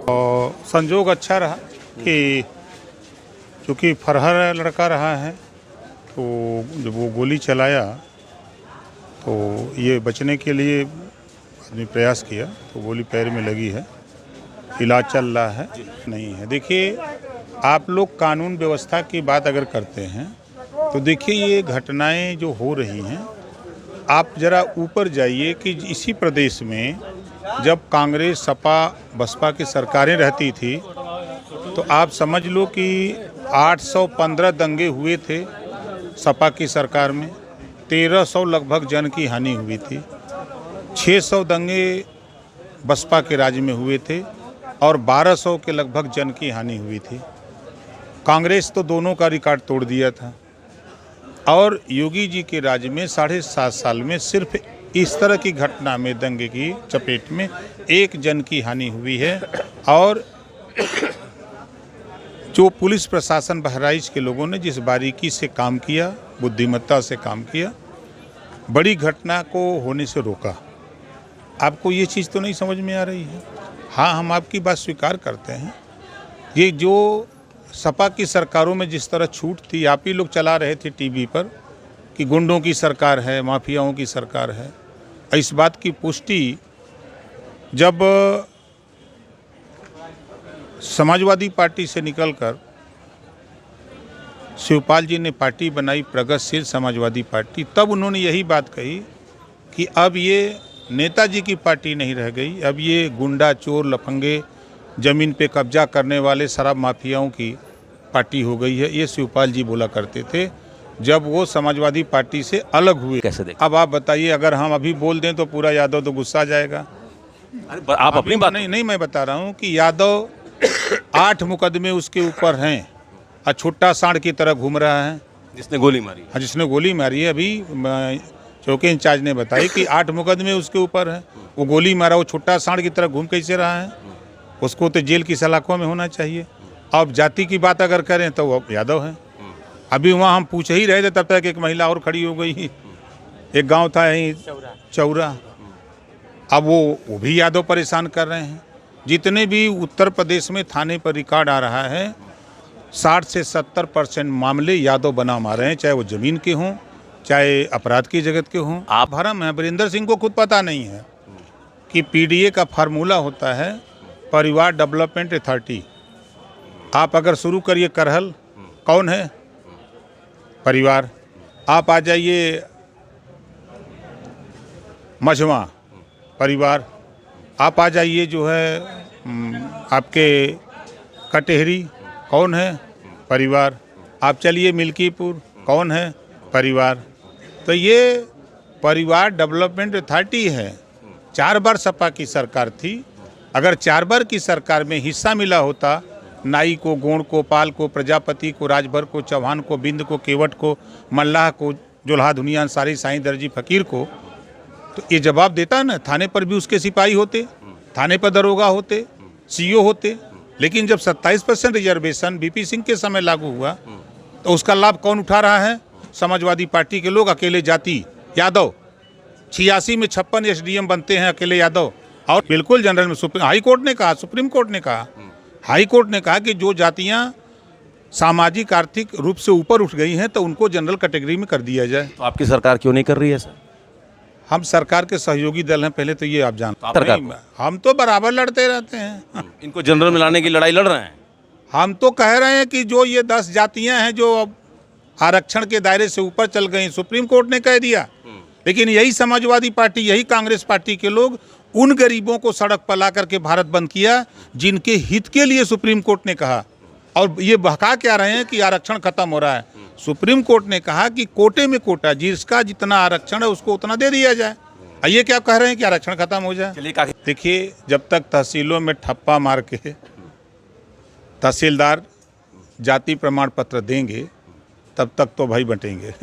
और संजोग अच्छा रहा कि चूँकि फरहर लड़का रहा है, तो जब वो गोली चलाया तो ये बचने के लिए आदमी प्रयास किया तो गोली पैर में लगी है, इलाज चल रहा है। नहीं है, देखिए आप लोग कानून व्यवस्था की बात अगर करते हैं तो देखिए ये घटनाएं जो हो रही हैं, आप ज़रा ऊपर जाइए कि इसी प्रदेश में जब कांग्रेस सपा बसपा की सरकारें रहती थी तो आप समझ लो कि 815 दंगे हुए थे सपा की सरकार में, 1300 लगभग जन की हानि हुई थी, 600 दंगे बसपा के राज्य में हुए थे और 1200 के लगभग जन की हानि हुई थी। कांग्रेस तो दोनों का रिकॉर्ड तोड़ दिया था और योगी जी के राज्य में 7.5 साल में सिर्फ इस तरह की घटना में दंगे की चपेट में 1 जन की हानि हुई है। और जो पुलिस प्रशासन बहराइच के लोगों ने जिस बारीकी से काम किया, बुद्धिमत्ता से काम किया, बड़ी घटना को होने से रोका। आपको ये चीज़ तो नहीं समझ में आ रही है? हाँ, हम आपकी बात स्वीकार करते हैं। ये जो सपा की सरकारों में जिस तरह छूट थी, आप ही लोग चला रहे थे टीवी पर कि गुंडों की सरकार है, माफियाओं की सरकार है। इस बात की पुष्टि जब समाजवादी पार्टी से निकलकर शिवपाल जी ने पार्टी बनाई प्रगतिशील समाजवादी पार्टी, तब उन्होंने यही बात कही कि अब ये नेताजी की पार्टी नहीं रह गई, अब ये गुंडा चोर लफंगे ज़मीन पे कब्जा करने वाले शराब माफियाओं की पार्टी हो गई है। ये शिवपाल जी बोला करते थे जब वो समाजवादी पार्टी से अलग हुए। कैसे देखें? अब आप बताइए, अगर हम अभी बोल दें तो पूरा यादव तो गुस्सा आ जाएगा। अरे आप अपनी बात नहीं, मैं बता रहा हूँ कि यादव 8 मुकदमे उसके ऊपर हैं और छुट्टा सांड की तरह घूम रहा है। जिसने गोली मारी? हाँ, जिसने गोली मारी है। अभी चौकी इंचार्ज ने बताई कि 8 मुकदमे उसके ऊपर है। वो गोली मारा, वो छुट्टा सांड की तरह घूम कैसे रहा है? उसको तो जेल की सलाखों में होना चाहिए। अब जाति की बात अगर करें तो वो यादव है। अभी वहाँ हम पूछ ही रहे थे तब तक एक महिला और खड़ी हो गई। एक गांव था यहीं चौरा, अब वो भी यादव परेशान कर रहे हैं। जितने भी उत्तर प्रदेश में थाने पर रिकॉर्ड आ रहा है, 60 से 70% मामले यादव बनाम आ रहे हैं, चाहे वो ज़मीन के हों चाहे अपराध की जगत के हों। आप भरम है, वीरेंद्र सिंह को खुद पता नहीं है कि पीडीए का फार्मूला होता है परिवार डेवलपमेंट अथॉरिटी। आप अगर शुरू करिए करहल, कौन है? परिवार। आप आ जाइए मझवा, परिवार। आप आ जाइए जो है आपके कटेहरी, कौन है? परिवार। आप चलिए मिल्कीपुर, कौन है? परिवार। तो ये परिवार डेवलपमेंट अथॉरिटी है। 4 बार सपा की सरकार थी। अगर 4 बार की सरकार में हिस्सा मिला होता, नाई को, गोंड को, पाल को, प्रजापति को, राजभर को, चौहान को, बिंद को, केवट को, मल्लाह को, जुल्हा दुनिया अंसारी, साईं दर्जी फकीर को, तो ये जवाब देता ना। थाने पर भी उसके सिपाही होते, थाने पर दरोगा होते, सीओ होते। लेकिन जब 27% रिजर्वेशन बीपी सिंह के समय लागू हुआ तो उसका लाभ कौन उठा रहा है? समाजवादी पार्टी के लोग, अकेले जाति यादव। 86 में 56 एसडीएम बनते हैं अकेले यादव। और बिल्कुल जनरल में हाई कोर्ट ने कहा, सुप्रीम कोर्ट ने कहा, हाई कोर्ट ने कहा कि जो जातियां सामाजिक आर्थिक रूप से ऊपर उठ गई हैं तो उनको जनरल कैटेगरी में कर दिया जाए। तो आपकी सरकार क्यों नहीं कर रही है सर? हम सरकार के सहयोगी दल हैं, पहले तो ये आप जानते हैं। हम तो बराबर लड़ते रहते हैं। इनको जनरल में लाने की लड़ाई लड़ रहे हैं। हम तो कह रहे हैं कि जो ये 10 जातियां हैं जो अब आरक्षण के दायरे से ऊपर चल गई, सुप्रीम कोर्ट ने कह दिया। लेकिन यही समाजवादी पार्टी, यही कांग्रेस पार्टी के लोग उन गरीबों को सड़क पर ला करके भारत बंद किया जिनके हित के लिए सुप्रीम कोर्ट ने कहा। और ये बहका क्या रहे हैं कि आरक्षण खत्म हो रहा है। सुप्रीम कोर्ट ने कहा कि कोटे में कोटा, जिसका जितना आरक्षण है उसको उतना दे दिया जाए। ये क्या कह रहे हैं कि आरक्षण खत्म हो जाए? देखिए, जब तक तहसीलों में ठप्पा मार के तहसीलदार जाति प्रमाण पत्र देंगे तब तक तो भाई बटेंगे।